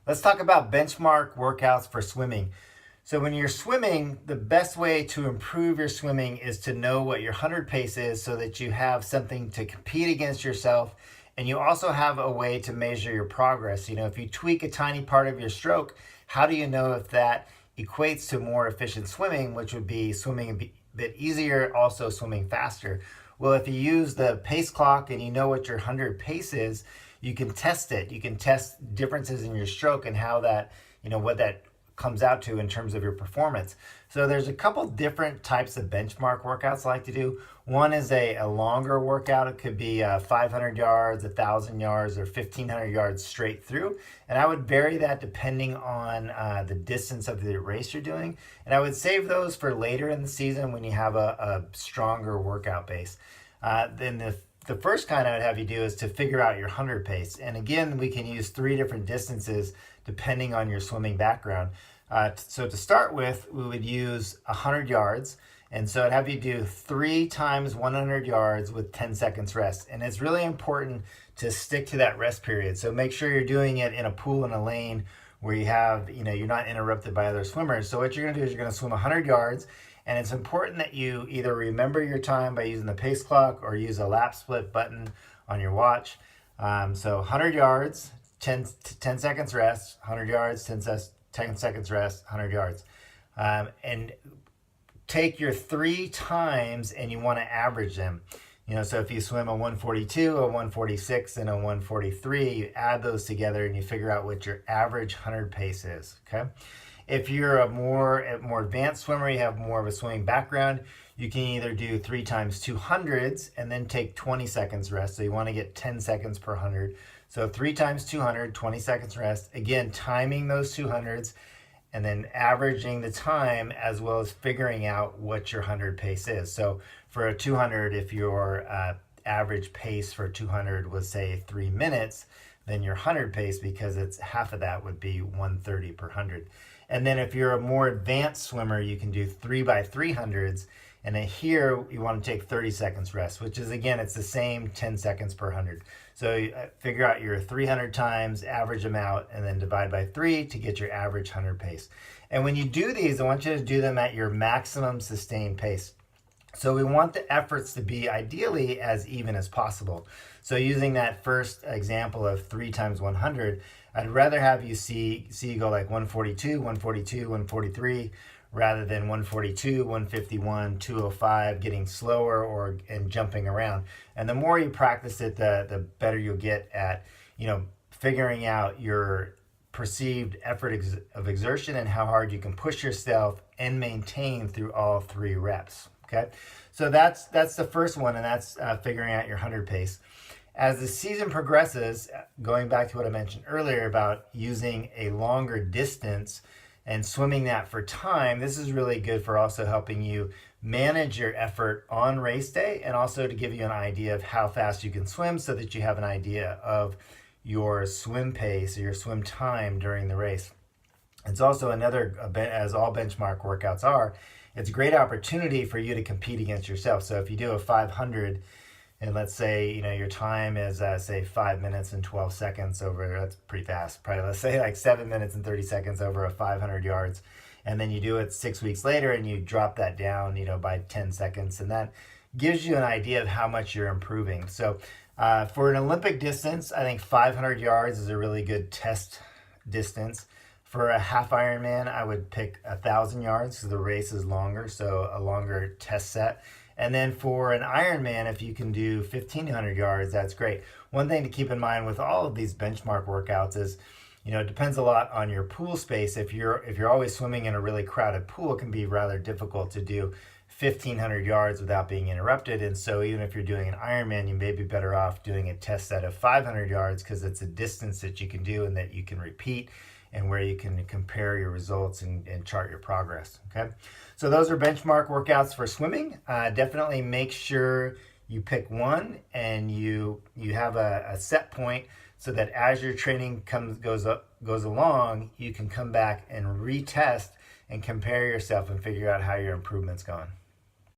Let's talk about benchmark workouts for swimming. So when you're swimming, the best way to improve your swimming is to know what your 100 pace is so that you have something to compete against yourself. And you also have a way to measure your progress. If you tweak a tiny part of your stroke, how do you know if that equates to more efficient swimming, which would be swimming a bit easier, also swimming faster? Well, if you use the pace clock and you know what your 100 pace is, you can test it. You can test differences in your stroke and how that, what that comes out to in terms of your performance. So there's a couple different types of benchmark workouts I like to do. One is a longer workout. It could be 500 yards, 1,000 yards, or 1,500 yards straight through. And I would vary that depending on the distance of the race you're doing. And I would save those for later in the season when you have a stronger workout base. Then the first kind I would have you do is to figure out your 100 pace. And again, we can use 3 different distances depending on your swimming background. So to start with, we would use 100 yards. And so I'd have you do 3 times 100 yards with 10 seconds rest. And it's really important to stick to that rest period. So make sure you're doing it in a pool in a lane where you have, you're not interrupted by other swimmers. So what you're gonna do is you're gonna swim 100 yards. And it's important that you either remember your time by using the pace clock or use a lap split button on your watch. So 100 yards, 10 seconds rest, 100 yards, 10 seconds rest, 100 yards. And take your 3 times and you want to average them. So if you swim a 142, a 146, and a 143, you add those together and you figure out what your average 100 pace is, okay? If you're a more advanced swimmer, you have more of a swimming background, you can either do 3 times 200s and then take 20 seconds rest. So you want to get 10 seconds per 100. So 3 times 200, 20 seconds rest. Again, timing those 200s and then averaging the time as well as figuring out what your 100 pace is. So for a 200, if your average pace for 200 was say 3 minutes, then your 100 pace, because it's half of that, would be 130 per 100. And then if you're a more advanced swimmer, you can do 3 by 300s. And then here you want to take 30 seconds rest, which is, again, it's the same 10 seconds per 100. So you figure out your 300 times, average them out, and then divide by 3 to get your average 100 pace. And when you do these, I want you to do them at your maximum sustained pace. So we want the efforts to be ideally as even as possible. So using that first example of 3 times 100, I'd rather have you see you go like 142, 142, 143, rather than 142, 151, 205, getting slower and jumping around. And the more you practice it, the better you'll get at, figuring out your perceived effort of exertion and how hard you can push yourself and maintain through all 3 reps. Okay, so that's the first one, and that's figuring out your 100 pace. As the season progresses, going back to what I mentioned earlier about using a longer distance and swimming that for time, this is really good for also helping you manage your effort on race day and also to give you an idea of how fast you can swim so that you have an idea of your swim pace or your swim time during the race. It's also as all benchmark workouts are, it's a great opportunity for you to compete against yourself. So if you do a 500 and let's say, your time is say 5 minutes and 12 seconds over, that's pretty fast. Probably let's say like 7 minutes and 30 seconds over a 500 yards. And then you do it 6 weeks later and you drop that down, by 10 seconds. And that gives you an idea of how much you're improving. So for an Olympic distance, I think 500 yards is a really good test distance. For a half Ironman, I would pick 1,000 yards because the race is longer, so a longer test set. And then for an Ironman, if you can do 1,500 yards, that's great. One thing to keep in mind with all of these benchmark workouts is, it depends a lot on your pool space. If you're always swimming in a really crowded pool, it can be rather difficult to do 1,500 yards without being interrupted. And so even if you're doing an Ironman, you may be better off doing a test set of 500 yards because it's a distance that you can do and that you can repeat, and where you can compare your results and chart your progress, okay? So those are benchmark workouts for swimming. Definitely make sure you pick one and you have a set point so that as your training goes along, you can come back and retest and compare yourself and figure out how your improvement's going.